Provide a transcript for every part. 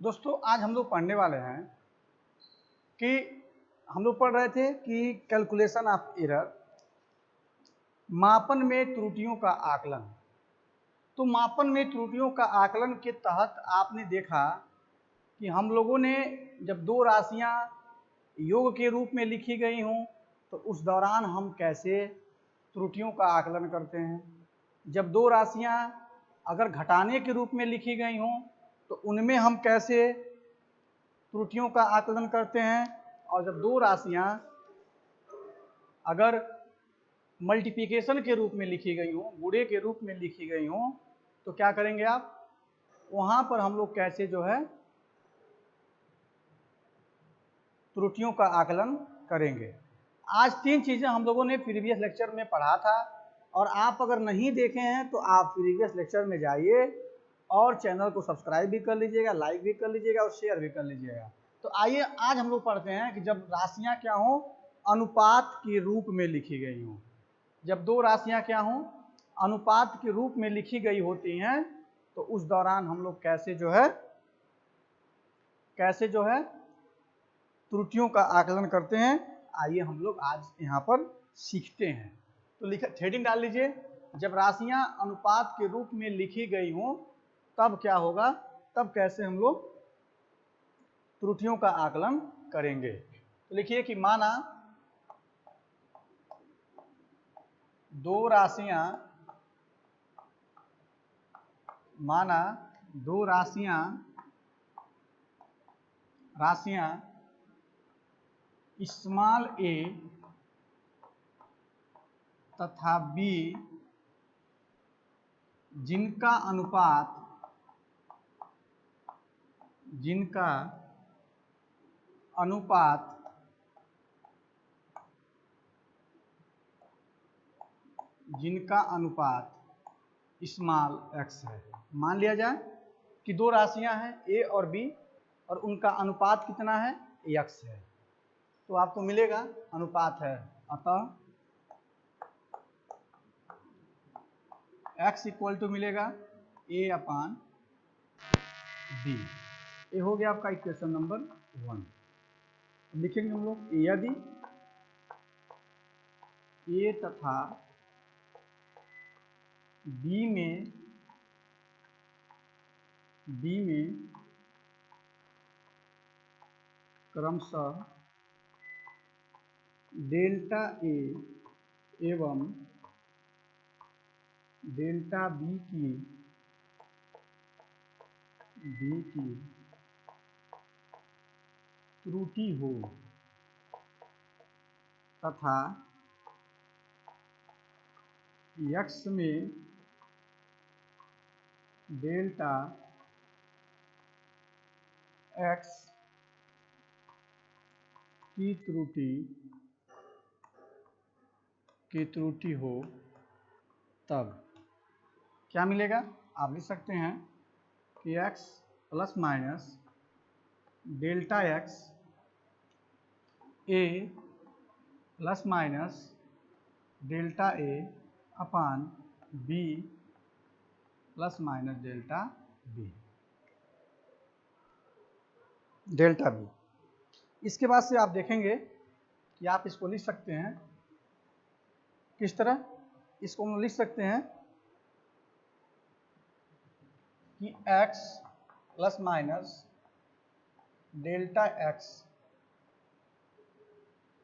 दोस्तों आज हम लोग पढ़ने वाले हैं कि हम लोग पढ़ रहे थे कि कैलकुलेशन ऑफ एरर, मापन में त्रुटियों का आकलन। तो मापन में त्रुटियों का आकलन के तहत आपने देखा कि हम लोगों ने जब दो राशियां योग के रूप में लिखी गई हों तो उस दौरान हम कैसे त्रुटियों का आकलन करते हैं। जब दो राशियां अगर घटाने के रूप में लिखी गई हों तो उनमें हम कैसे त्रुटियों का आकलन करते हैं। और जब दो राशियां अगर मल्टीप्लिकेशन के रूप में लिखी गई हों, गुणे के रूप में लिखी गई हों, तो क्या करेंगे आप, वहां पर हम लोग कैसे जो है त्रुटियों का आकलन करेंगे। आज तीन चीजें हम लोगों ने प्रीवियस लेक्चर में पढ़ा था और आप अगर नहीं देखे हैं तो आप प्रीवियस लेक्चर में जाइए और चैनल को सब्सक्राइब भी कर लीजिएगा, लाइक भी कर लीजिएगा और शेयर भी कर लीजिएगा। तो आइए आज हम लोग पढ़ते हैं कि जब राशियां क्या हों, अनुपात के रूप में लिखी गई हों। जब दो राशियां क्या हों, अनुपात के रूप में लिखी गई होती हैं तो उस दौरान हम लोग कैसे जो है त्रुटियों का आकलन करते हैं। आइए हम लोग आज यहाँ पर सीखते हैं। तो लिखा हेडिंग डाल लीजिए, जब राशियां अनुपात के रूप में लिखी गई हों तब क्या होगा, तब कैसे हम लोग त्रुटियों का आकलन करेंगे। तो लिखिए कि माना दो राशियां स्मॉल ए तथा बी जिनका अनुपात स्मॉल एक्स है। मान लिया जाए कि दो राशियां हैं ए और बी और उनका अनुपात कितना है, एक्स है। तो आपको मिलेगा अनुपात है, अतः x इक्वल टू मिलेगा a अपान b। ये हो गया आपका इक्वेशन नंबर 1। लिखेंगे हम लोग, यदि a तथा b में क्रमशः डेल्टा a एवं डेल्टा b की त्रुटि हो तथा x में डेल्टा x की त्रुटि हो, तब क्या मिलेगा। आप लिख सकते हैं कि x plus minus delta x a plus minus delta a upon b plus minus delta b। इसके बाद से आप देखेंगे कि आप इसको लिख सकते हैं किस तरह। इसको हम लिख सकते हैं कि x plus minus delta x।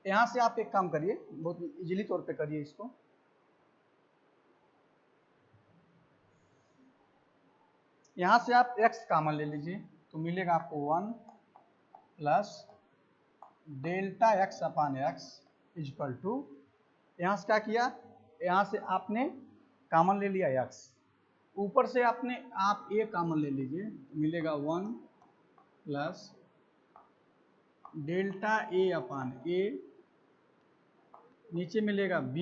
यहां से आप एक काम करिए, बहुत इजीली तौर पे करिए इसको। यहां से आप x कॉमन ले लीजिए तो मिलेगा आपको 1 plus delta x upon x is equal to, यहां से क्या किया, यहां से आपने कॉमन ले लिया x, ऊपर से आप a कॉमन ले लीजिए तो मिलेगा 1 plus delta a upon a, नीचे मिलेगा b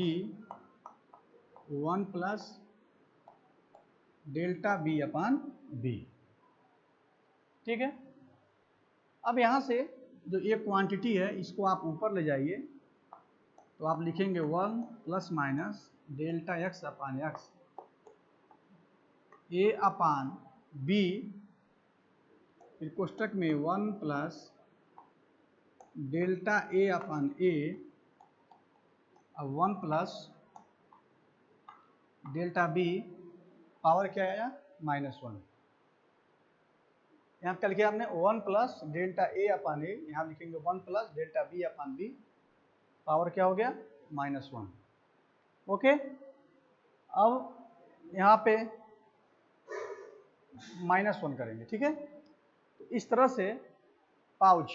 1 प्लस डेल्टा b अपान b। ठीक है। अब यहां से जो ये क्वांटिटी है इसको आप ऊपर ले जाइए तो आप लिखेंगे 1 plus minus delta x upon x a upon b फिर कोष्टक में 1 प्लस डेल्टा ए अपान ए, अब 1 प्लस डेल्टा बी, पावर क्या आया -1। यहाँ पे लिखा आपने 1 प्लस डेल्टा ए अपान ए, यहाँ लिखेंगे 1 plus delta B upon B, power क्या हो गया -1। ओके, अब यहाँ पे -1 करेंगे, ठीक है। तो इस तरह से पाउच,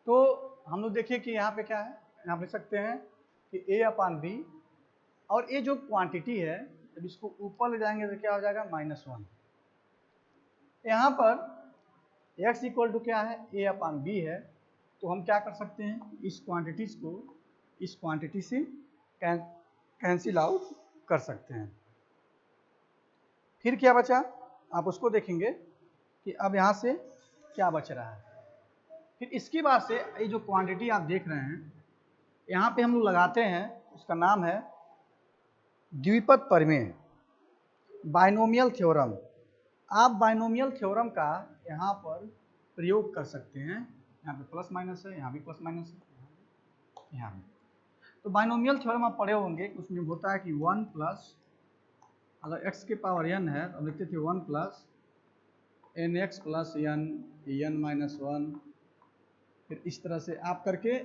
तो हम लोग देखिए कि यहाँ पे क्या है, यहाँ पे लिख सकते हैं कि a अपान बी, और ये जो क्वांटिटी है जब इसको ऊपर ले जाएंगे तो क्या हो जाएगा -1। यहाँ पर x इक्वल टू क्या है a अपान बी है, तो हम क्या कर सकते हैं, इस क्वांटिटीज को इस क्वांटिटी से कैंसिल आउट कर सकते हैं। फिर क्या बचा, आप उसको देखेंगे कि अब यहाँ से क्या बच रहा है। फिर इसके बाद से ये जो क्वांटिटी आप देख रहे हैं यहाँ पे हम लोग लगाते हैं, उसका नाम है द्विपद प्रमेय, बाइनोमियल थ्योरम। आप बाइनोमियल थ्योरम का यहाँ पर प्रयोग कर सकते हैं। यहाँ पे प्लस माइनस है, यहाँ भी प्लस माइनस है, यहाँ भी। तो बाइनोमियल थ्योरम आप पढ़े होंगे, उसमें होता है कि 1 प्लस, अगर x के पावर n है तो लिखते थे 1 plus nx plus n minus 1। फिर इस तरह से आप करके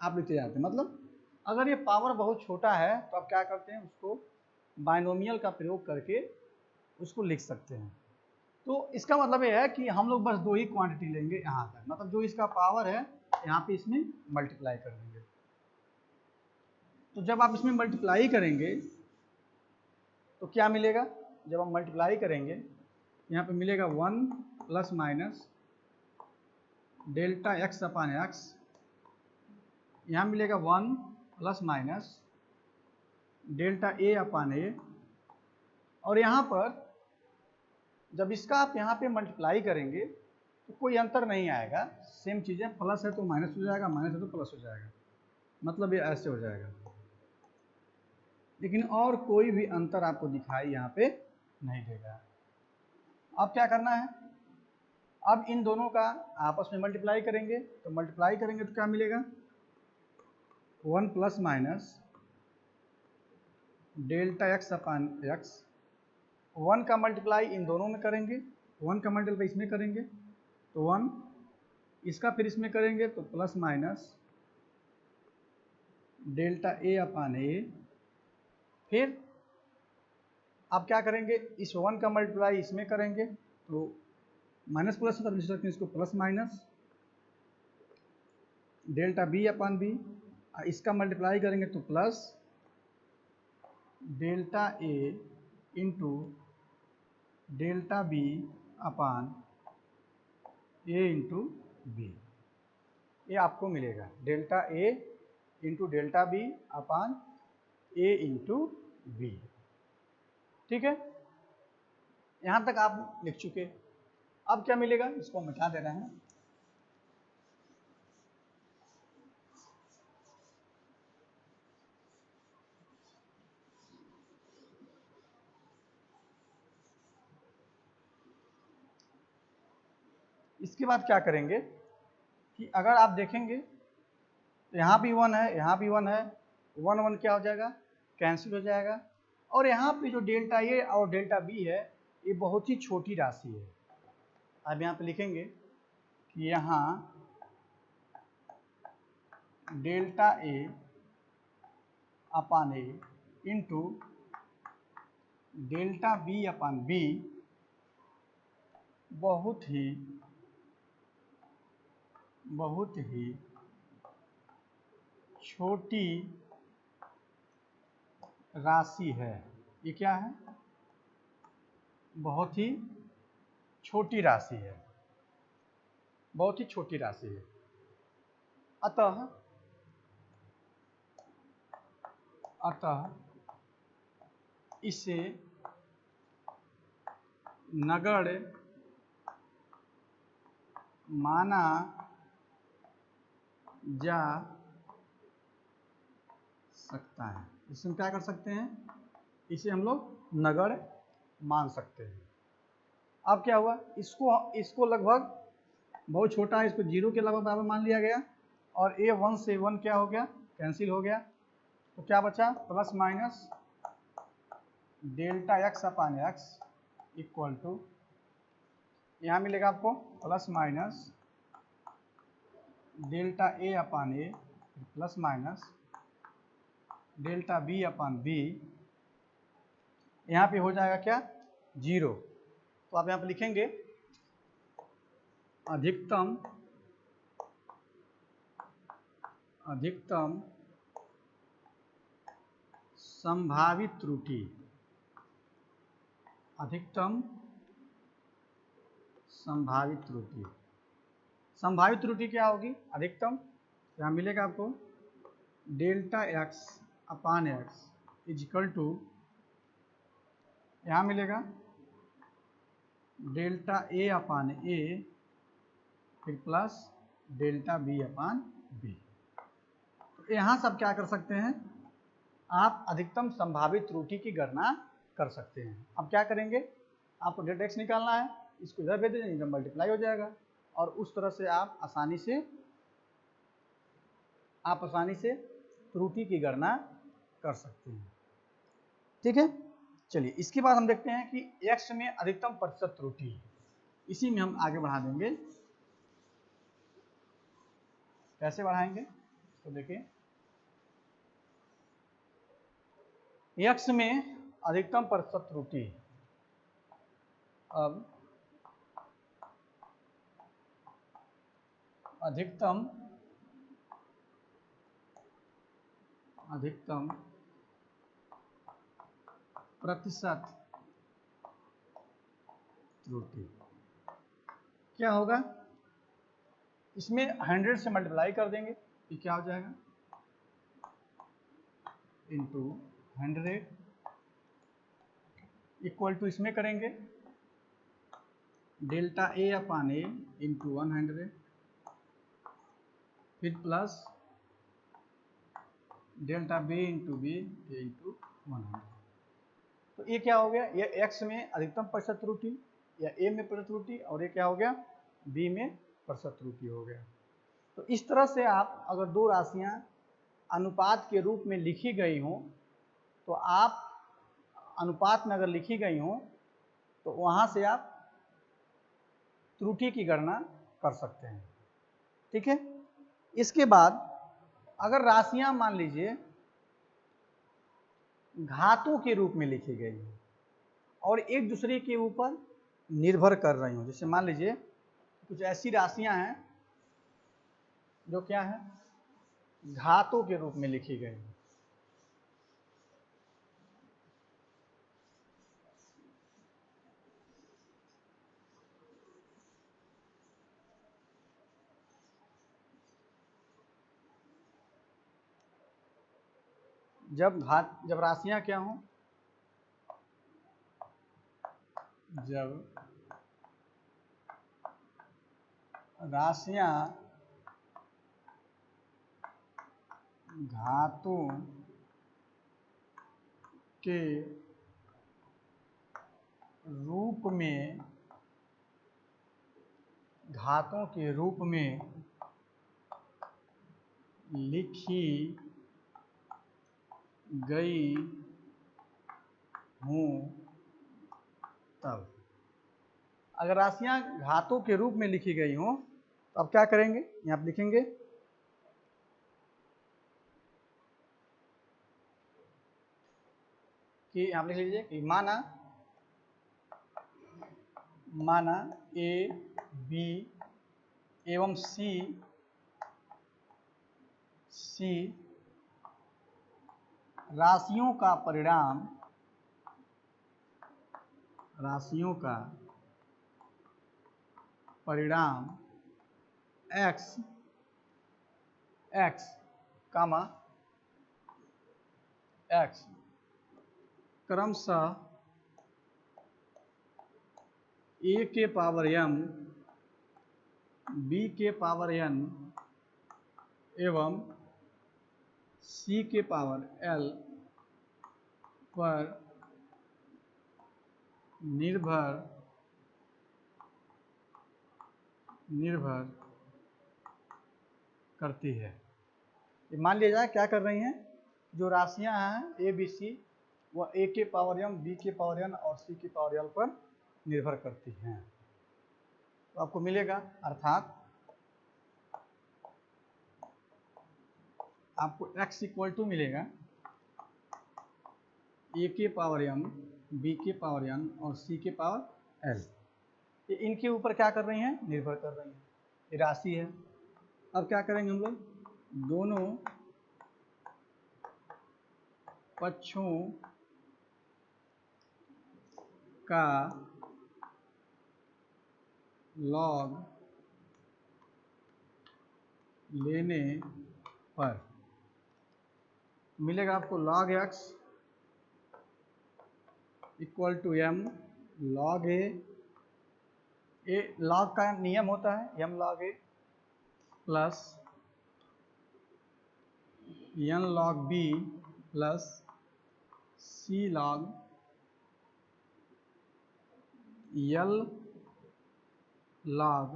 आप लिखते जाते हैं। मतलब अगर ये पावर बहुत छोटा है तो आप क्या करते हैं, उसको बाइनोमियल का प्रयोग करके उसको लिख सकते हैं। तो इसका मतलब ये है कि हम लोग बस 2 ही क्वांटिटी लेंगे यहाँ तक, मतलब जो इसका पावर है यहाँ पे इसमें मल्टीप्लाई कर देंगे। तो जब आप इसमें मल्टीप्लाई करेंगे तो क्या मिलेगा, जब हम मल्टीप्लाई करेंगे यहाँ पे मिलेगा 1 प्लस माइनस डेल्टा x अपान एक्स, यहाँ मिलेगा 1 प्लस माइनस डेल्टा a अपान ए, और यहाँ पर जब इसका आप यहाँ पे मल्टीप्लाई करेंगे तो कोई अंतर नहीं आएगा, सेम चीज़ें, प्लस है तो माइनस हो जाएगा, माइनस है तो प्लस हो जाएगा, मतलब ये ऐसे हो जाएगा। लेकिन और कोई भी अंतर आपको दिखाई यहाँ पे नहीं देगा। अब क्या करना है, अब इन दोनों का आपस में मल्टीप्लाई करेंगे, तो मल्टीप्लाई करेंगे तो क्या मिलेगा, 1 plus minus delta X upon x, 1 का मल्टीप्लाई इन दोनों में करेंगे, 1 का मल्टीप्लाई इसमें करेंगे तो 1, इसका फिर इसमें करेंगे तो plus minus delta A upon A. फिर आप क्या करेंगे, इस 1 का मल्टीप्लाई इसमें करेंगे तो माइनस प्लस, तब लिख सकते हैं इसको plus minus delta B upon B, इसका मल्टीप्लाई करेंगे तो plus delta A into delta B upon A into B, ये आपको मिलेगा डेल्टा ए इंटू डेल्टा बी अपान ए इंटू बी। ठीक है, यहाँ तक आप लिख चुके। अब क्या मिलेगा, इसको हम मिटा दे रहे हैं। इसके बाद क्या करेंगे कि अगर आप देखेंगे तो यहाँ भी 1 है, यहाँ भी 1 है, 1 1 क्या हो जाएगा, कैंसिल हो जाएगा। और यहाँ पे जो डेल्टा ए और डेल्टा बी है ये बहुत ही छोटी राशि है। अब यहाँ पे लिखेंगे कि यहाँ delta A upon A into delta B upon B बहुत ही छोटी राशि है। ये क्या है, बहुत ही छोटी राशि है, बहुत ही छोटी राशि है। अतः इसे नगण्य माना जा सकता है। इसे हम क्या कर सकते हैं, इसे हम लोग नगण्य मान सकते हैं। अब क्या हुआ, इसको लगभग बहुत छोटा है, इसको 0 के लगभग बराबर मान लिया गया, और a 1 से 1 क्या हो गया, कैंसिल हो गया। तो क्या बचा, plus minus delta X upon X equal to, यहाँ मिलेगा आपको plus minus delta A upon A plus minus delta B upon B, यहाँ पे हो जाएगा क्या, 0। तो आप यहाँ पे लिखेंगे अधिकतम संभावित त्रुटि, अधिकतम संभावित त्रुटि। संभावित त्रुटि क्या होगी, अधिकतम, यहाँ मिलेगा आपको delta X upon X is equal to, यहाँ मिलेगा डेल्टा ए अपान ए फिर plus delta B upon B. तो यहाँ सब क्या कर सकते हैं, आप अधिकतम संभावित त्रुटि की गणना कर सकते हैं। अब क्या करेंगे, आपको डेल्टा एक्स निकालना है, इसको इधर भेज देंगे, इधर मल्टीप्लाई हो जाएगा, और उस तरह से आप आसानी से त्रुटि की गणना कर सकते हैं। ठीक है, चलिए इसके बाद हम देखते हैं कि x में अधिकतम प्रतिशत त्रुटि, इसी में हम आगे बढ़ा देंगे। कैसे बढ़ाएंगे तो देखिए, x में अधिकतम प्रतिशत त्रुटि, अब अधिकतम प्रतिशत त्रुटि क्या होगा, इसमें 100 से मल्टीप्लाई कर देंगे, ये क्या हो जाएगा, इंटू 100 इक्वल टू, इसमें करेंगे delta A upon A into 100 फिर plus delta B into B into 100। तो ये क्या हो गया, ये x में अधिकतम प्रतिशत त्रुटि या a में प्रतिशत त्रुटि, और ये क्या हो गया, b में प्रतिशत त्रुटि हो गया। तो इस तरह से आप अगर दो राशियां अनुपात के रूप में लिखी गई हों, तो आप अनुपात में अगर लिखी गई हों तो वहां से आप त्रुटि की गणना कर सकते हैं। ठीक है, इसके बाद अगर राशियां मान लीजिए घातों के रूप में लिखी गई है और एक दूसरे के ऊपर निर्भर कर रही हूँ, जैसे मान लीजिए कुछ ऐसी राशियां हैं जो क्या है, घातों के रूप में लिखी गई है। जब राशियां क्या हों, जब राशियां घातों के रूप में लिखी गई हूँ, तब अगर राशियां घातों के रूप में लिखी गई हों तो अब क्या करेंगे, यहाँ पे लिखेंगे कि यहाँ पे लिख लीजिए कि माना ए बी एवं सी राशियों का परिणाम x क्रमशः a के पावर m, b के पावर n एवं c के पावर l पर निर्भर निर्भर करती है। ये मान लिया जाए क्या कर रही हैं, जो राशियां हैं ए बी सी वह ए के पावर m, बी के पावर n और सी के पावर l पर निर्भर करती हैं। तो आपको मिलेगा, अर्थात आपको x इक्वल टू मिलेगा ए के पावर m, बी के पावर n और सी के पावर l। ये इनके ऊपर क्या कर रही हैं, निर्भर कर रही हैं। ये राशि है। अब क्या करेंगे हम लोग, दोनों पक्षों का लॉग लेने पर मिलेगा आपको log x equal to m log a। log का नियम होता है m log a plus n log b plus c log l log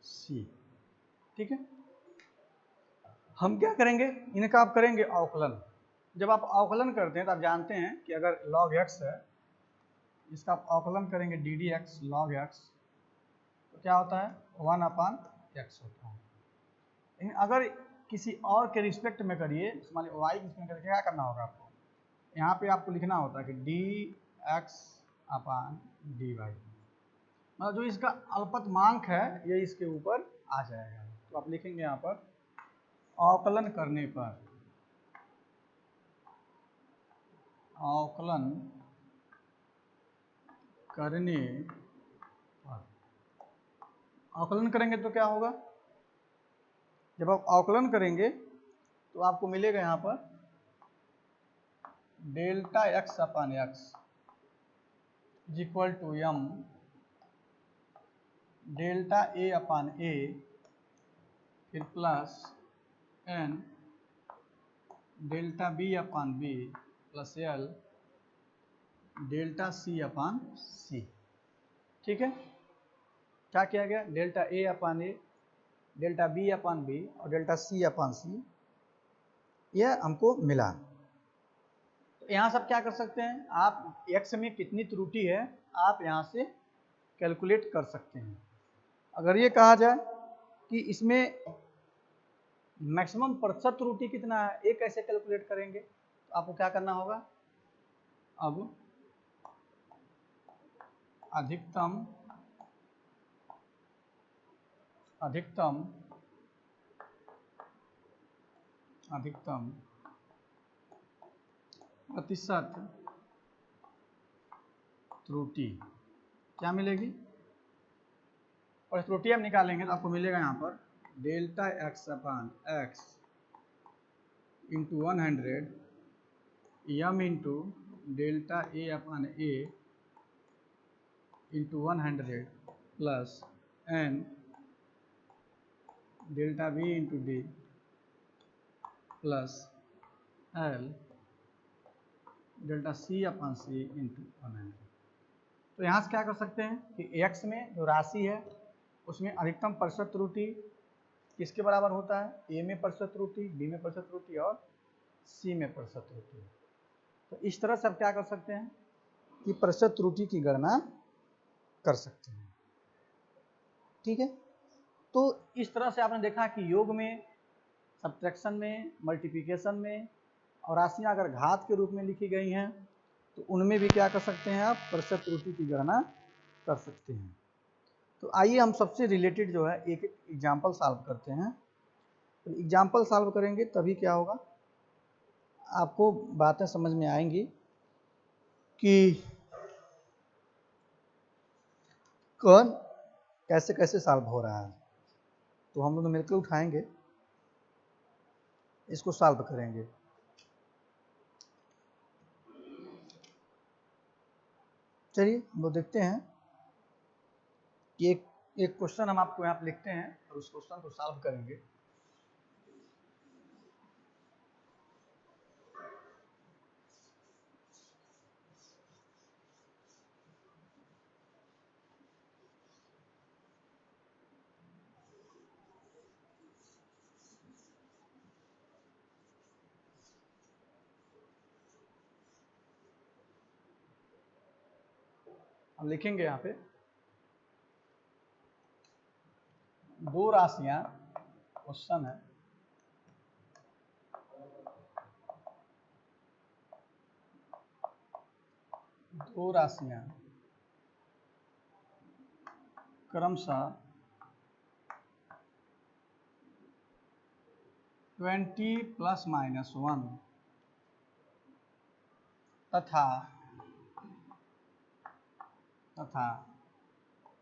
c। ठीक है, हम क्या करेंगे, इनका आप करेंगे अवकलन। जब आप अवकलन करते हैं तो आप जानते हैं कि अगर log x है, इसका आप अवकलन करेंगे D D x log x, तो क्या होता है 1/x होता है। लेकिन अगर किसी और के रिस्पेक्ट में करिए, मान लीजिए y के रिस्पेक्ट में करिए, क्या करना होगा आपको, यहाँ पे आपको लिखना होता है कि dx/dy, मतलब जो इसका अल्पतमांक है ये इसके ऊपर आ जाएगा। तो आप लिखेंगे यहाँ पर अवकलन करने पर, अवकलन करने पर, अवकलन करेंगे तो क्या होगा, जब आप अवकलन करेंगे तो आपको मिलेगा यहाँ पर delta x/x is equal to m delta a/a फिर plus n delta b/b plus l delta c/c। ठीक है, क्या किया गया, डेल्टा a/a डेल्टा b/b और डेल्टा c/c यह हमको मिला। तो यहाँ सब क्या कर सकते हैं, आप x में कितनी त्रुटि है आप यहाँ से कैलकुलेट कर सकते हैं। अगर ये कहा जाए कि इसमें मैक्सिमम प्रतिशत त्रुटि कितना है, ये कैसे कैलकुलेट करेंगे, तो आपको क्या करना होगा, अब अधिकतम प्रतिशत त्रुटि क्या मिलेगी, और त्रुटि हम निकालेंगे तो आपको मिलेगा यहाँ पर delta x/x into 100 m into delta a/a into 100 plus n delta b into d plus l delta c/c into 100। तो यहाँ से क्या कर सकते हैं कि x में जो राशि है उसमें अधिकतम प्रतिशत त्रुटि किसके बराबर होता है, a में प्रतिशत त्रुटि, b में प्रतिशत त्रुटि और c में प्रतिशत त्रुटि। तो इस तरह से आप क्या कर सकते हैं कि प्रतिशत त्रुटि की गणना कर सकते हैं। ठीक है, तो इस तरह से आपने देखा कि योग में, सब्ट्रैक्शन में, मल्टीप्लिकेशन में और राशियां अगर घात के रूप में लिखी गई हैं तो उनमें भी क्या कर सकते हैं, आप प्रतिशत त्रुटि की गणना कर सकते हैं। तो आइए हम सबसे रिलेटेड जो है एक एक एग्जाम्पल सॉल्व करते हैं। तो एग्जाम्पल सॉल्व करेंगे तभी क्या होगा, आपको बातें समझ में आएंगी कि कौन कैसे कैसे सॉल्व हो रहा है। तो हम लोग मिलकर उठाएंगे, इसको सॉल्व करेंगे। चलिए हम लोग देखते हैं कि एक क्वेश्चन हम आपको यहाँ पे लिखते हैं और उस क्वेश्चन को सॉल्व करेंगे। हम लिखेंगे यहाँ पे दो राशियां, क्वेश्चन है, दो राशियां क्रमशः 20 ± 1 तथा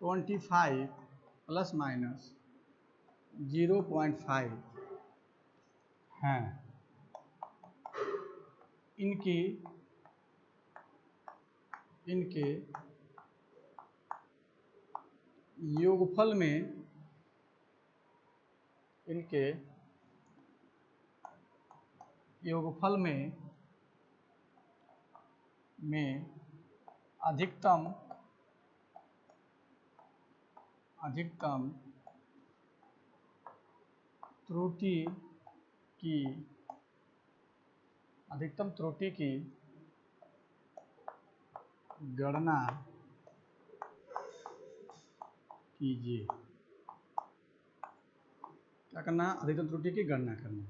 25 ± 0.5 हैं। इनके योगफल में अधिकतम त्रुटि की गणना कीजिए। क्या करना? अधिकतम त्रुटि की गणना करना।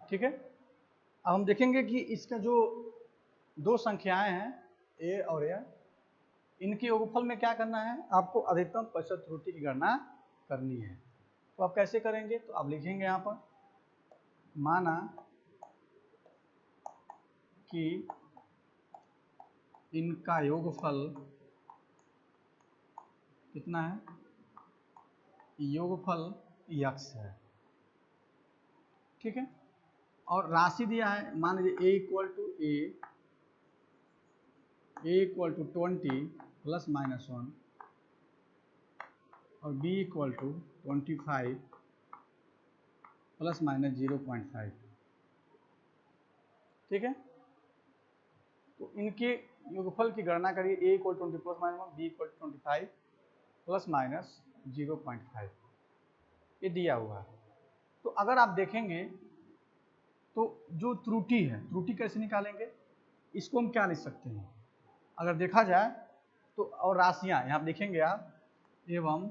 ठीक है, अब हम देखेंगे कि इसका जो दो संख्याएं हैं ए और ए, इनके योगफल में क्या करना है? आपको अधिकतम प्रतिशत त्रुटि की गणना करनी है। तो आप कैसे करेंगे? तो आप लिखेंगे यहाँ पर, माना कि इनका योगफल कितना है? योगफल x है। ठीक है, और राशि दिया है, मान लीजिए a = 20 ± 1 और b = 25 ± 0.5। ठीक है, तो इनके योगफल की गणना करिए। a = 20 ± 1, b = 25 ± 0.5, ये दिया हुआ है। तो अगर आप देखेंगे तो जो त्रुटि है, त्रुटि कैसे निकालेंगे? इसको हम क्या लिख सकते हैं? अगर देखा जाए तो, और राशियां यहाँ लिखेंगे आप, एवं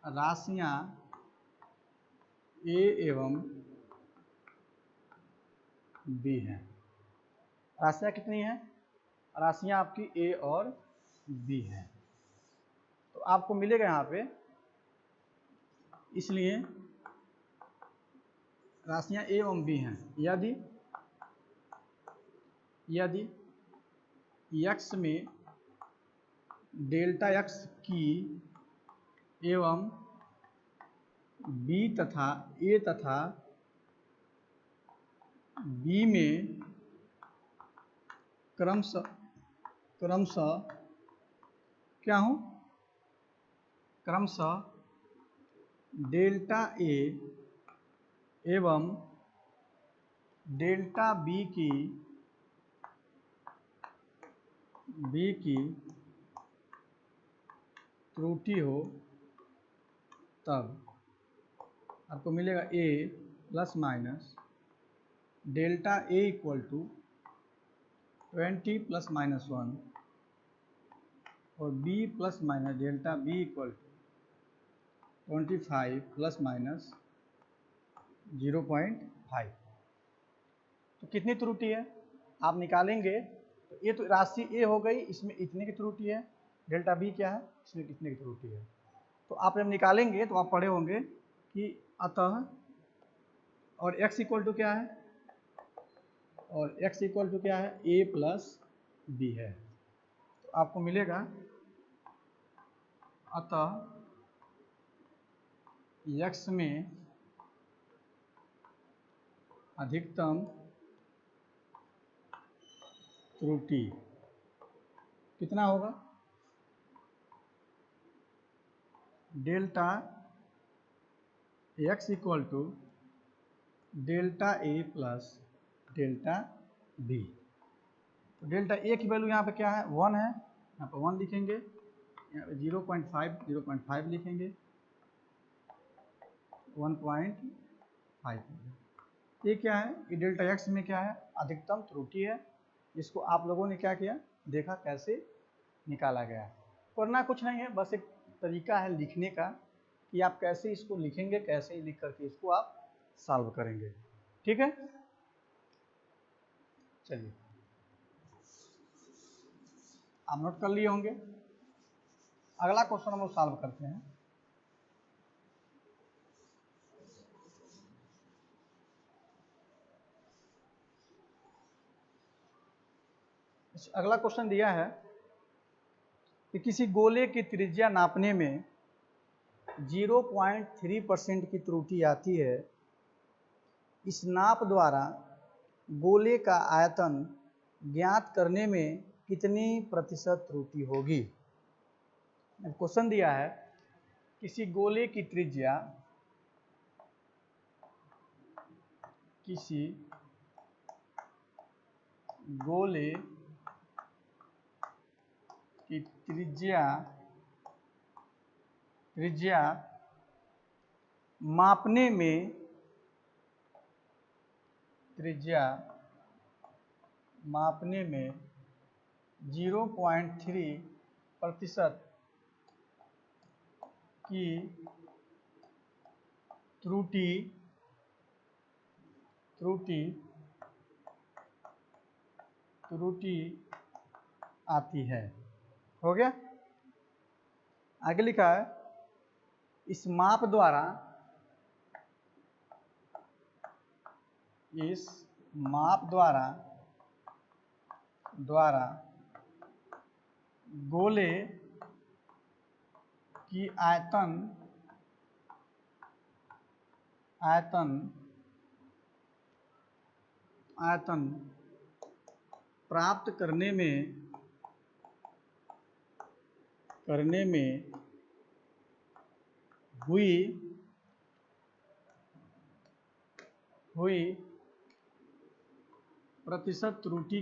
राशियां ए एवं बी हैं। राशियां कितनी हैं? राशियां आपकी ए और बी हैं। तो आपको मिलेगा यहाँ पे, इसलिए राशियां ए एवं बी हैं। यदि x में डेल्टा x की एवं b तथा a तथा b में क्रमशः क्या हूँ? क्रमशः डेल्टा a एवं डेल्टा b की त्रुटि हो, तब आपको मिलेगा a ± डेल्टा a = 20 ± 1 और b ± डेल्टा b = 25 ± 0.5। तो कितनी त्रुटि है आप निकालेंगे? तो ये तो राशि ए हो गई, इसमें इतने की त्रुटि है। डेल्टा बी क्या है? इसमें कितने की त्रुटि है। तो आप जब निकालेंगे तो आप पढ़े होंगे कि अतः, और x = क्या है? और x = क्या है? a + b है। तो आपको मिलेगा, अतः x में अधिकतम त्रुटि कितना होगा? Delta x = delta a + delta b। तो डेल्टा a की वैल्यू यहाँ पे क्या है? 1 है, यहाँ पे 1 लिखेंगे, यहाँ पे 0.5 लिखेंगे, 1.5। ये क्या है, ये डेल्टा एक्स में क्या है, अधिकतम त्रुटि है। इसको आप लोगों ने क्या किया, देखा कैसे निकाला गया है। करना कुछ नहीं है, बस एक तरीका है लिखने का कि आप कैसे इसको लिखेंगे, कैसे लिख करके इसको आप सॉल्व करेंगे। ठीक है, चलिए आप नोट कर लिए होंगे। अगला क्वेश्चन हम लोग सॉल्व करते हैं। अगला क्वेश्चन दिया है कि किसी गोले की त्रिज्या नापने में 0.3% की त्रुटि आती है। इस नाप द्वारा गोले का आयतन ज्ञात करने में कितनी प्रतिशत त्रुटि होगी। क्वेश्चन दिया है किसी गोले की त्रिज्या, किसी गोले की त्रिज्या मापने में 0.3% की त्रुटि आती है। हो गया। आगे लिखा है इस माप द्वारा गोले की आयतन प्राप्त करने में हुई प्रतिशत त्रुटि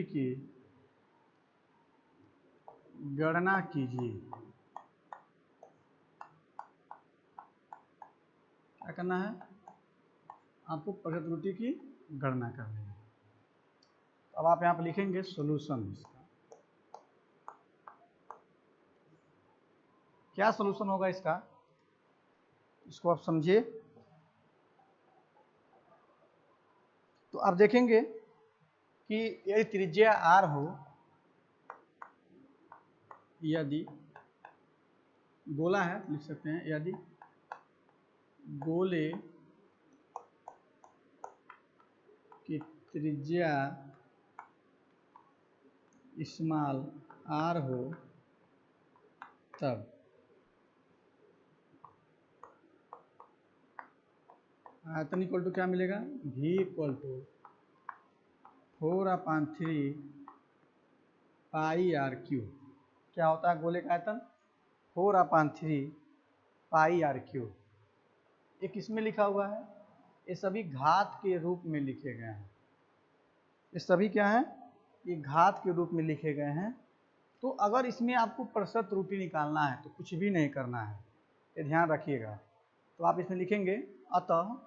की गणना कीजिए। क्या करना है, आपको प्रतिशत त्रुटि की गणना करनी है। अब आप यहाँ पर लिखेंगे सॉल्यूशन। क्या सॉल्यूशन होगा इसका, इसको आप समझिए। तो आप देखेंगे कि यदि त्रिज्या r हो, यदि गोला है लिख सकते हैं, यदि गोले की त्रिज्या स्मॉल r हो, तब आयतन इक्वल टू क्या मिलेगा, v equal to 4/3 pi R cube. क्या होता है गोले का आयतन, 4/3 पाई आर क्यू। ये किस में लिखा हुआ है, ये सभी घात के रूप में लिखे गए हैं। ये सभी क्या है, ये घात के रूप में लिखे गए हैं। तो अगर इसमें आपको प्रतिशत त्रुटि निकालना है तो कुछ भी नहीं करना है, ये ध्यान रखिएगा। तो आप इसमें लिखेंगे अतः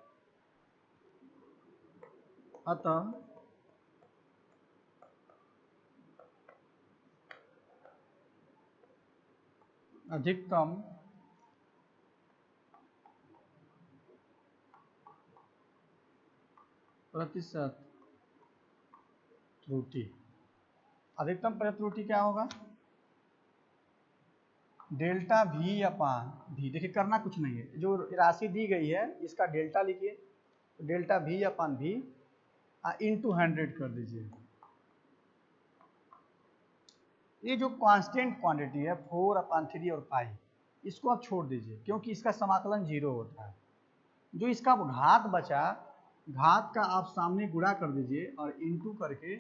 अधिकतम प्रतिशत त्रुटि। अधिकतम प्रतिशत त्रुटि क्या होगा, डेल्टा v अपान v। देखिए करना कुछ नहीं है, जो राशि दी गई है इसका डेल्टा लिखिए, तो डेल्टा v अपान v इंटू 100 कर दीजिए। ये जो कांस्टेंट क्वांटिटी है 4/3 और पाई, इसको आप छोड़ दीजिए क्योंकि इसका समाकलन 0 होता है। जो इसका घात बचा, घात का आप सामने गुणा कर दीजिए और इंटू करके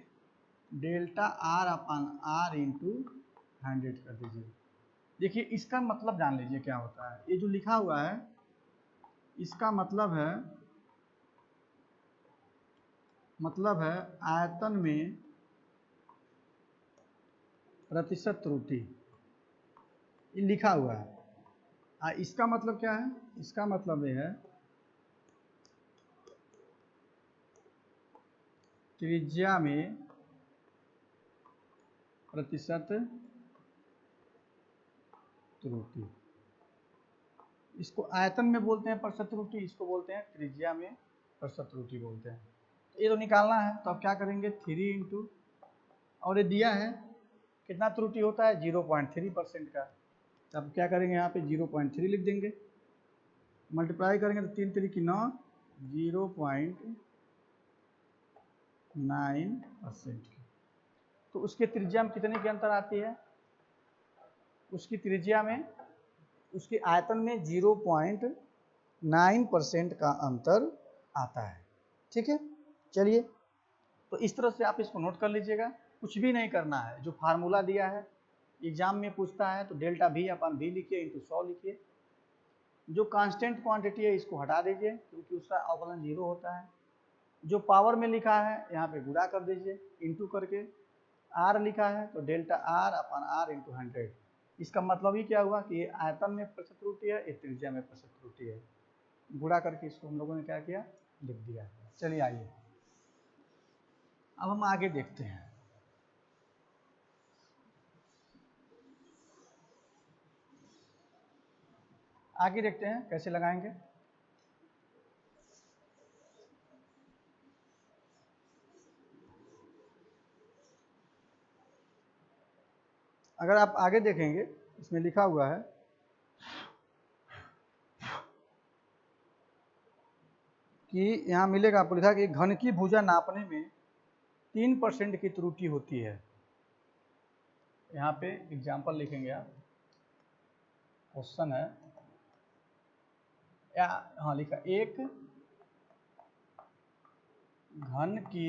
डेल्टा r अपान r इंटू 100 कर दीजिए। देखिए इसका मतलब जान लीजिए क्या होता है। ये जो लिखा हुआ है इसका मतलब है आयतन में प्रतिशत त्रुटि ये लिखा हुआ है। इसका मतलब क्या है? इसका मतलब ये है त्रिज्या में प्रतिशत त्रुटि। इसको आयतन में बोलते हैं प्रतिशत त्रुटि, इसको बोलते हैं त्रिज्या में प्रतिशत त्रुटि बोलते हैं। तो ये तो निकालना है, तो अब क्या करेंगे 3 इंटू, और ये दिया है कितना त्रुटि होता है 0.3% का। तो अब क्या करेंगे यहाँ पे 0.3 लिख देंगे, मल्टीप्लाई करेंगे तो 3 3 की 9, 0.9% की। तो उसके त्रिज्या में कितने की अंतर आती है? उसकी त्रिज्या में, उसके आयतन में 0.9% का अंतर आता है। ठीक है, चलिए तो इस तरह से आप इसको नोट कर लीजिएगा। कुछ भी नहीं करना है, जो फार्मूला दिया है एग्जाम में पूछता है तो डेल्टा वी अपन वी लिखिए इंटू 100 लिखिए। जो कांस्टेंट क्वांटिटी है इसको हटा दीजिए क्योंकि उसका अवकलन 0 होता है। जो पावर में लिखा है यहाँ पे गुणा कर दीजिए इंटू करके। आर लिखा है तो delta R upon R into 100। इसका मतलब ही क्या हुआ कि ये आयतन में प्रतिशत त्रुटि है, ये त्रिज्या में प्रतिशत त्रुटि है। गुणा करके इसको हम लोगों ने क्या किया, लिख दिया। चलिए आइए अब हम आगे देखते हैं। आगे देखते हैं कैसे लगाएंगे। अगर आप आगे देखेंगे इसमें लिखा हुआ है कि यहाँ मिलेगा, आपको लिखा कि घन की भुजा नापने में 3% की त्रुटि होती है। यहाँ पे एग्जाम्पल लिखेंगे आप, क्वेश्चन है या हाँ लिखा, एक घन की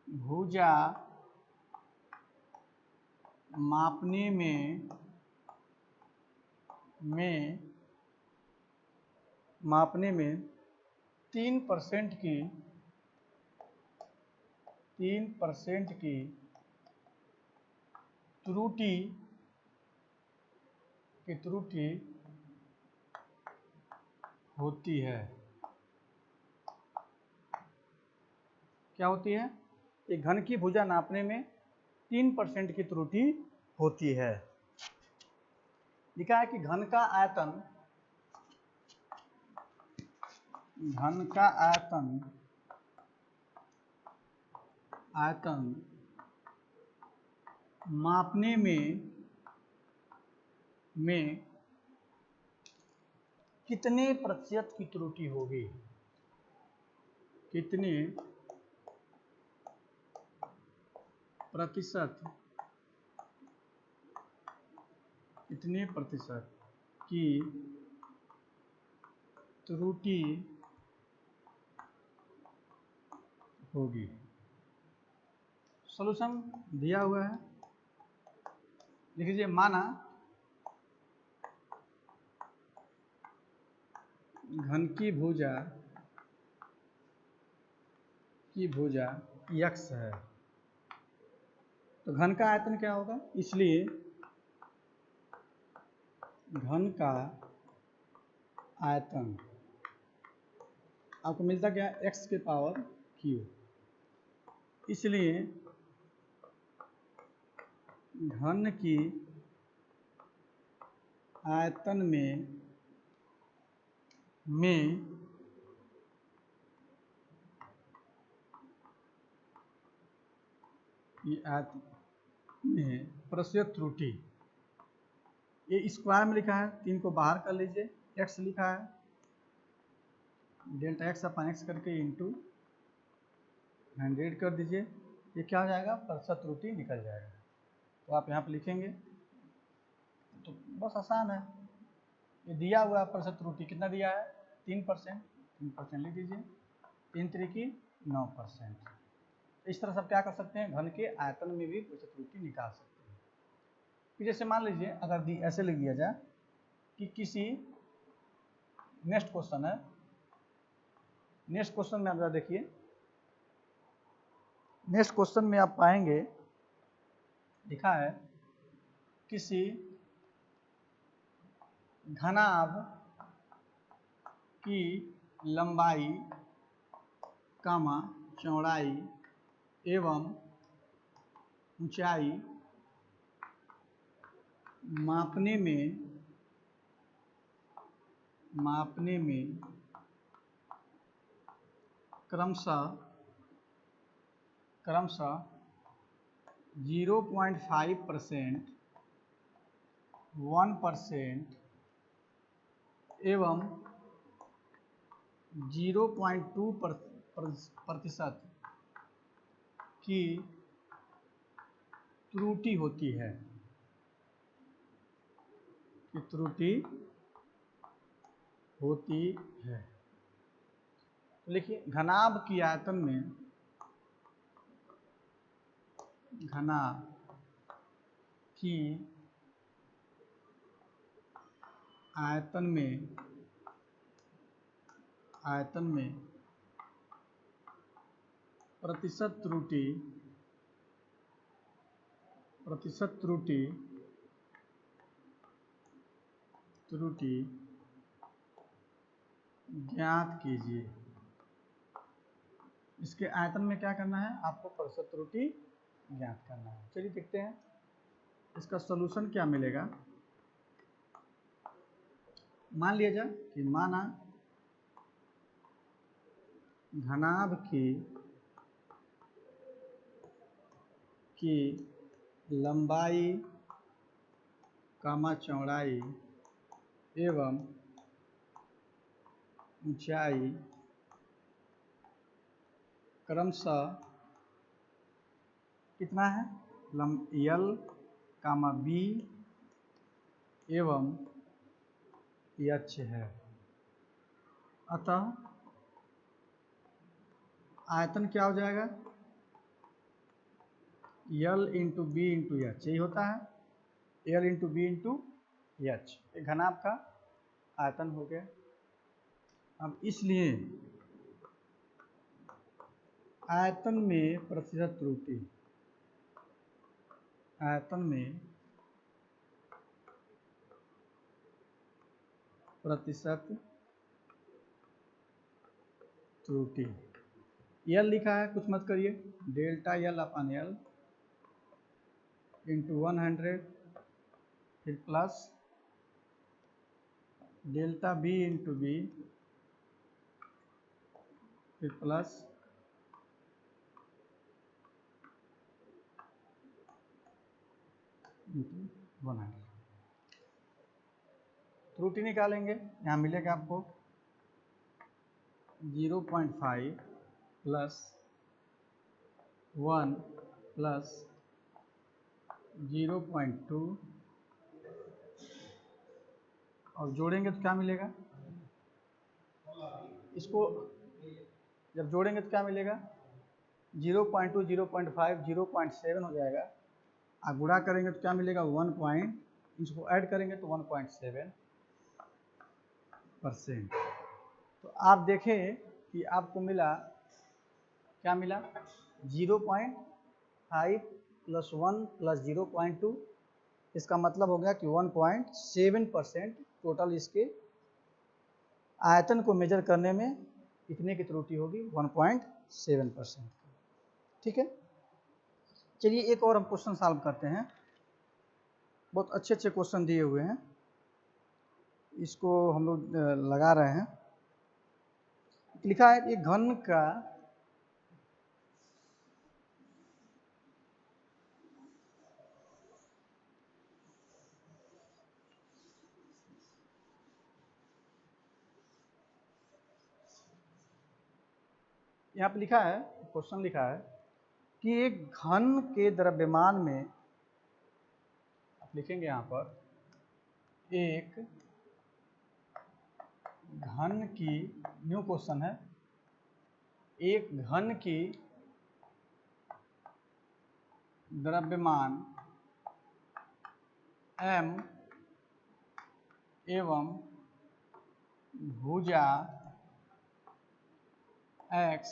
भुजा मापने में 3% की त्रुटि होती है। क्या होती है? एक घन की भुजा नापने में 3% की त्रुटि होती है। लिखा है कि घन का आयतन मापने में कितने प्रतिशत की त्रुटि होगी? कितने प्रतिशत की त्रुटि होगी? सॉल्यूशन दिया हुआ है, लिख लीजिए। माना घन की भुजा x है, तो घन का आयतन क्या होगा? इसलिए घन का आयतन आपको मिलता क्या? x के पावर q। इसलिए घन की आयतन में प्रतिशत त्रुटि, ये स्क्वायर में लिखा है, 3 को बाहर कर लीजिए, x लिखा है डेल्टा x अपन x करके इंटू 100 कर दीजिए। ये क्या हो जाएगा? प्रतिशत त्रुटि निकल जाएगा। तो आप यहाँ पे लिखेंगे तो बस आसान है। ये दिया हुआ प्रतिशत त्रुटि कितना दिया है? 3% लिख दीजिए। 3 3 की 9%। इस तरह से आप क्या कर सकते हैं, घन के आयतन में भी प्रतिशत त्रुटि निकाल सकते हैं। फिर जैसे मान लीजिए अगर ऐसे लिख दिया जाए कि किसी नेक्स्ट क्वेश्चन है, नेक्स्ट क्वेश्चन में आप जरा देखिए, नेक्स्ट क्वेश्चन में आप पाएंगे लिखा है किसी घनाभ की लंबाई, चौड़ाई एवं ऊंचाई मापने में क्रमशः 0.5%, 1% एवं 0.2% की त्रुटि होती है, तो लिखिए घनाभ की आयतन में प्रतिशत त्रुटि ज्ञात कीजिए। इसके आयतन में क्या करना है, आपको प्रतिशत त्रुटि ज्ञात करना है। चलिए देखते हैं इसका सॉल्यूशन क्या मिलेगा। मान लिया जाए कि माना घनाभ की लंबाई, चौड़ाई एवं ऊंचाई क्रमशः कितना है, L, B एवं H है। अतः आयतन क्या हो जाएगा, L into B into H, यही होता है L into B into H, घनाभ का आयतन हो गया। अब इसलिए आयतन में प्रतिशत त्रुटि, L लिखा है, कुछ मत करिए, delta L upon L into 100, फिर plus delta B into B, फिर प्लस इंटू 100। त्रुटि निकालेंगे, यहाँ मिलेगा आपको 0.5 प्लस 1 प्लस 0.2 और जोड़ेंगे तो क्या मिलेगा, इसको जब जोड़ेंगे तो क्या मिलेगा, 0.2, 0.5, 0.7 हो जाएगा। आप गुणा करेंगे तो क्या मिलेगा, 1 इसको ऐड करेंगे तो 1.7%। तो आप देखें कि आपको मिला, क्या मिला, 0.5 प्लस 1 प्लस 0.2, इसका मतलब हो गया कि 1.7% टोटल इसके आयतन को मेजर करने में कितने की त्रुटि होगी, 1.7%। ठीक है, चलिए एक और हम क्वेश्चन सॉल्व करते हैं। बहुत अच्छे अच्छे क्वेश्चन दिए हुए हैं, इसको हम लोग लगा रहे हैं। लिखा है एक घन का यहाँ पे लिखा है, क्वेश्चन लिखा है कि एक घन के द्रव्यमान में, आप लिखेंगे यहाँ पर, एक घन की, न्यू क्वेश्चन है, एक घन की द्रव्यमान m एवं भुजा x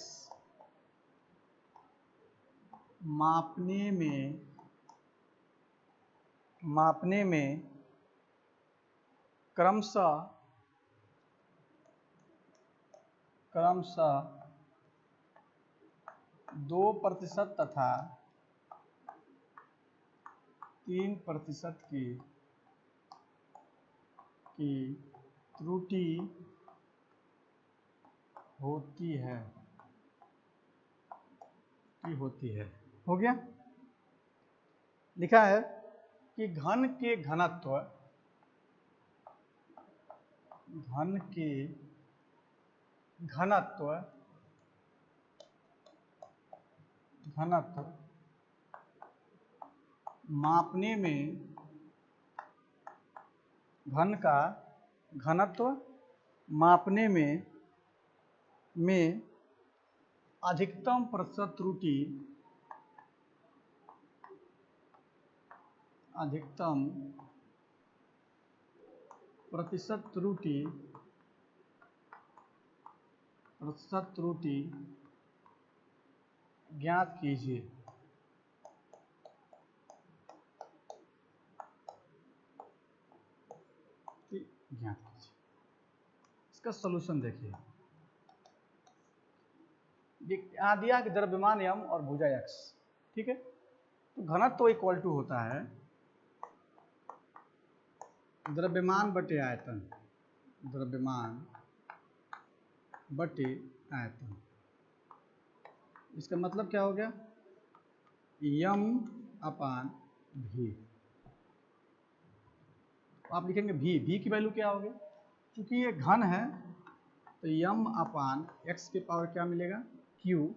मापने में मापने में क्रमशः 2% तथा 3% की त्रुटि होती है। हो गया। लिखा है कि घन के घनत्व मापने में घन का घनत्व मापने में अधिकतम प्रतिशत त्रुटि ज्ञात कीजिए। इसका सॉल्यूशन देखिए। यहाँ दिया कि द्रव्यमान m और भुजा x, ठीक है। तो घनत्व तो इक्वल टू होता है द्रव्यमान बटे आयतन, इसका मतलब क्या हो गया, m/v। आप लिखेंगे v की वैल्यू क्या होगी, क्योंकि ये घन है तो m/x के पावर क्या मिलेगा, q।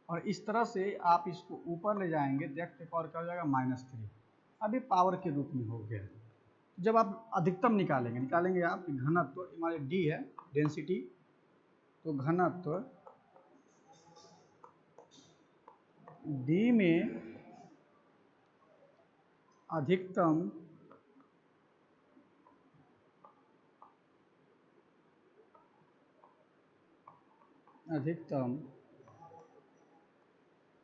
और इस तरह से आप इसको ऊपर ले जाएंगे तो x के पावर क्या हो जाएगा, -3। अब ये पावर के रूप में हो गया। जब आप अधिकतम निकालेंगे आप घनत्व, हमारे d है डेंसिटी, तो घनत्व d में अधिकतम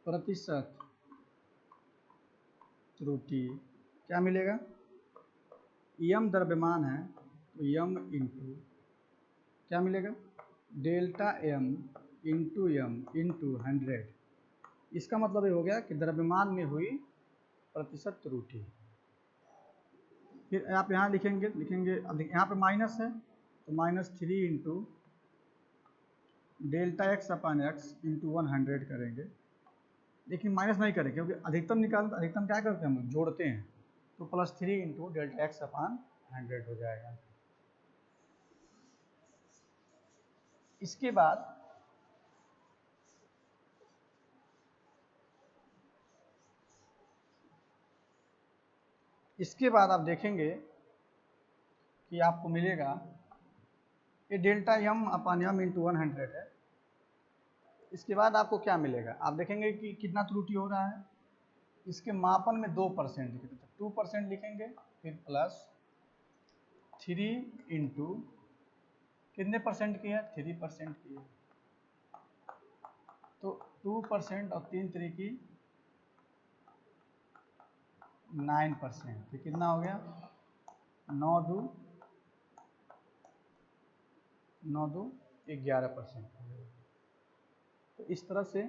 प्रतिशत त्रुटि क्या मिलेगा, m द्रव्यमान है तो m इंटू क्या मिलेगा, delta m into m into 100। इसका मतलब ये हो गया कि द्रव्यमान में हुई प्रतिशत त्रुटि। फिर आप यहाँ लिखेंगे यहाँ पे माइनस है तो -3 इंटू डेल्टा x/x इंटू 100 करेंगे। लेकिन माइनस नहीं करेंगे क्योंकि अधिकतम निकालते, तो अधिकतम क्या करते हैं हम लोग, जोड़ते हैं, तो +3 इंटू डेल्टा x/100 हो जाएगा। इसके बाद आप देखेंगे कि आपको मिलेगा ये डेल्टा m/m इंटू 100 है। इसके बाद आपको क्या मिलेगा, आप देखेंगे कि कितना त्रुटि हो रहा है, इसके मापन में 2% लिखेंगे तो 2% लिखेंगे, फिर +3 इंटू कितने परसेंट की है, 3% की है, तो 2% और 3 3 9%, तो कितना हो गया, 9 2 11%। तो इस तरह से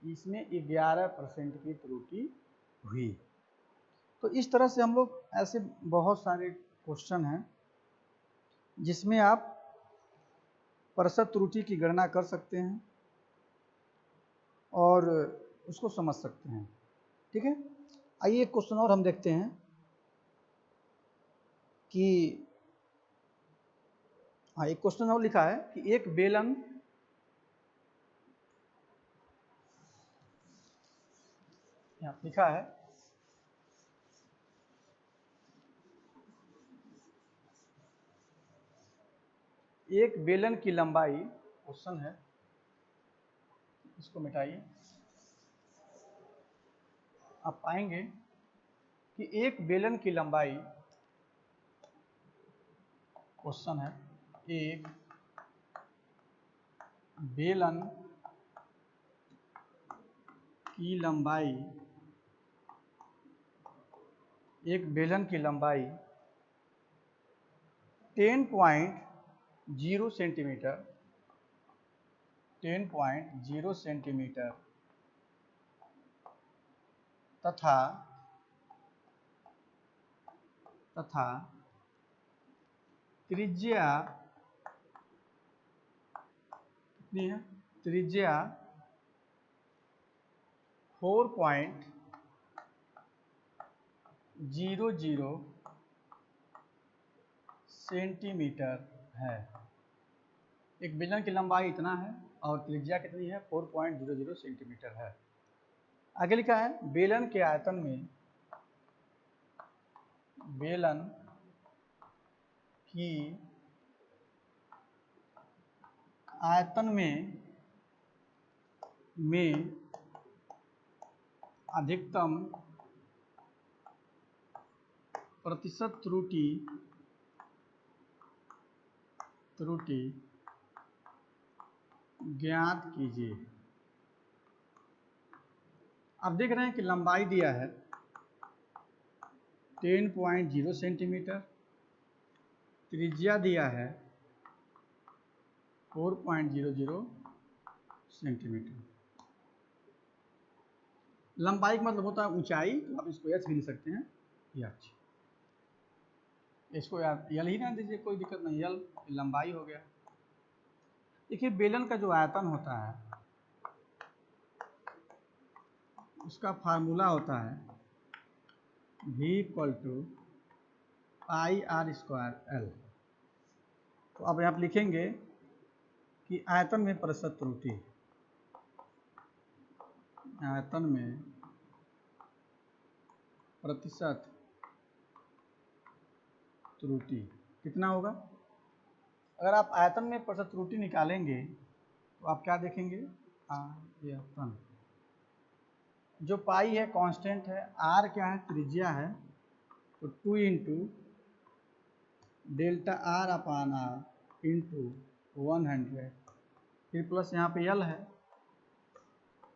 इसमें 11% की त्रुटि हुई। तो इस तरह से हम लोग ऐसे बहुत सारे क्वेश्चन हैं जिसमें आप प्रतिशत त्रुटि की गणना कर सकते हैं और उसको समझ सकते हैं, ठीक है। आइए एक क्वेश्चन और हम देखते हैं कि एक क्वेश्चन और लिखा है कि एक बेलन यहाँ लिखा है एक बेलन की लंबाई, क्वेश्चन है, इसको मिटाइए, आप पाएंगे कि एक बेलन की लंबाई, क्वेश्चन है, एक बेलन की लंबाई एक बेलन की लंबाई 10.0 सेंटीमीटर 10.0 सेंटीमीटर तथा त्रिज्या कितनी है? त्रिज्या 4.00 सेंटीमीटर है। एक बेलन की लंबाई इतना है और त्रिज्या कितनी है? 4.00 सेंटीमीटर है। आगे लिखा है बेलन के आयतन में बेलन की आयतन में अधिकतम प्रतिशत त्रुटि ज्ञात कीजिए। आप देख रहे हैं कि लंबाई दिया है 10.0 सेंटीमीटर, त्रिज्या दिया है 4.00 सेंटीमीटर। लंबाई का मतलब होता है ऊंचाई, तो आप इसको एच भी लिख सकते हैं, एच। इसको यल ही ना दीजिए, कोई दिक्कत नहीं, यल लंबाई हो गया। देखिए बेलन का जो आयतन होता है उसका फार्मूला होता है V = πr²L। तो अब यहाँ लिखेंगे कि आयतन में प्रतिशत त्रुटि, आयतन में प्रतिशत त्रुटि कितना होगा? अगर आप आयतन में प्रतिशत त्रुटि निकालेंगे तो आप क्या देखेंगे? आयतन जो पाई है कांस्टेंट है, आर क्या है? त्रिज्या है, तो 2 × delta R upon R into 100, फिर प्लस यहाँ पे यल है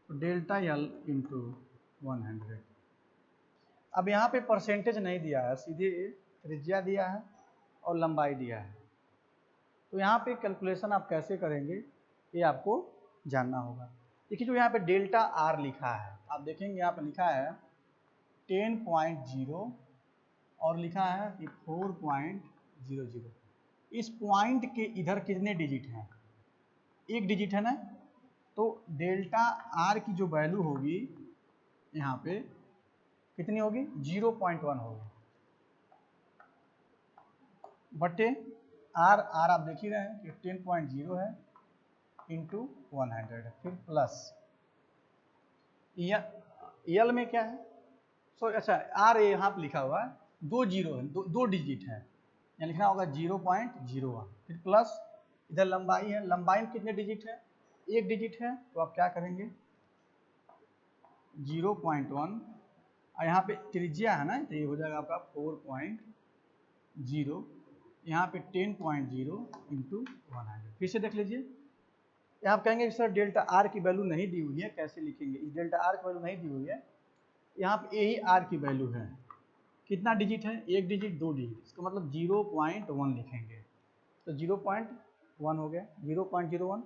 तो डेल्टा यल इंटू 100। अब यहाँ पे परसेंटेज नहीं दिया है, सीधे त्रिज्या दिया है और लंबाई दिया है। तो यहाँ पे कैलकुलेशन आप कैसे करेंगे ये आपको जानना होगा। देखिए जो यहाँ पे डेल्टा आर लिखा है, आप देखेंगे यहाँ पे लिखा है 10.0 और लिखा है कि 4.00। इस पॉइंट के इधर कितने डिजिट हैं? एक डिजिट है ना, तो डेल्टा आर की जो वैल्यू होगी यहाँ पे कितनी होगी? 0.1 होगी बटे आर आप देख ही रहे हैं कि 10.0 है इंटू 100 है, फिर प्लस यल में क्या है? सॉरी, अच्छा आर यहाँ पे लिखा हुआ है 2 जीरो है, दो डिजिट है, यहाँ लिखना होगा 0.01, फिर प्लस इधर लंबाई है, लंबाई में कितने डिजिट है? एक डिजिट है, तो आप क्या करेंगे? 0.1 और यहाँ पे त्रिज्या है ना, तो ये हो जाएगा आपका 4.0, यहाँ पे 10.0 इंटू 100। फिर से देख लीजिए, आप कहेंगे सर डेल्टा आर की वैल्यू नहीं दी हुई है, कैसे लिखेंगे? इस डेल्टा आर की वैल्यू नहीं दी हुई है, यहाँ पे यही आर की वैल्यू है। कितना डिजिट है? एक डिजिट, दो डिजिट, इसका मतलब 0.1 लिखेंगे, तो 0.1 हो गया, 0.01।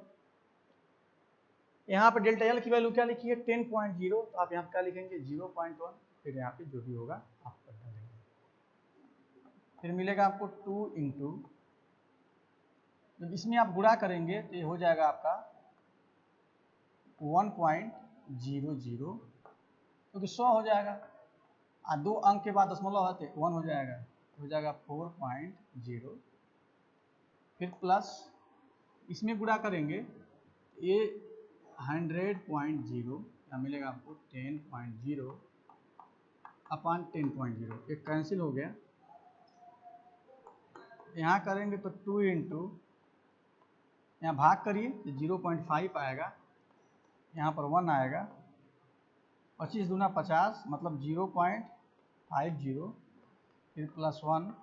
यहाँ पे डेल्टा एल की वैल्यू क्या लिखी है? 10.0, तो आप यहाँ पे क्या लिखेंगे? 0.1, फिर यहाँ पे जो भी होगा आप कर देंगे। फिर मिलेगा आपको 2 × जब इसमें आप गुणा करेंगे तो ये हो जाएगा आपका 1.00, क्योंकि 100 हो जाएगा, 2 अंक के बाद दशमलव है तो 1 हो जाएगा, 4.0, फिर प्लस इसमें गुणा करेंगे ये 100.0, यहाँ मिलेगा आपको 10.0 अपान 10.0, एक कैंसिल हो गया। यहाँ करेंगे तो 2 × यहाँ भाग करिए तो 0.5 आएगा, यहाँ पर 1 आएगा, 25 दूना 50, मतलब 0.50, फिर प्लस 1,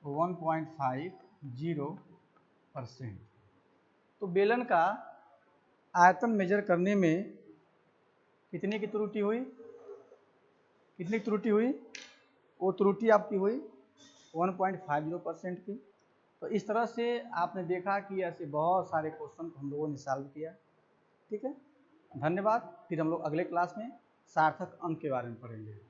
1.50%। तो बेलन का आयतन मेजर करने में कितने की त्रुटि हुई? कितनी त्रुटि हुई? वो त्रुटि आपकी हुई 1.50% की। तो इस तरह से आपने देखा कि ऐसे बहुत सारे क्वेश्चन को हम लोगों ने सॉल्व किया। ठीक है, धन्यवाद। फिर हम लोग अगले क्लास में सार्थक अंक के बारे में पढ़ेंगे।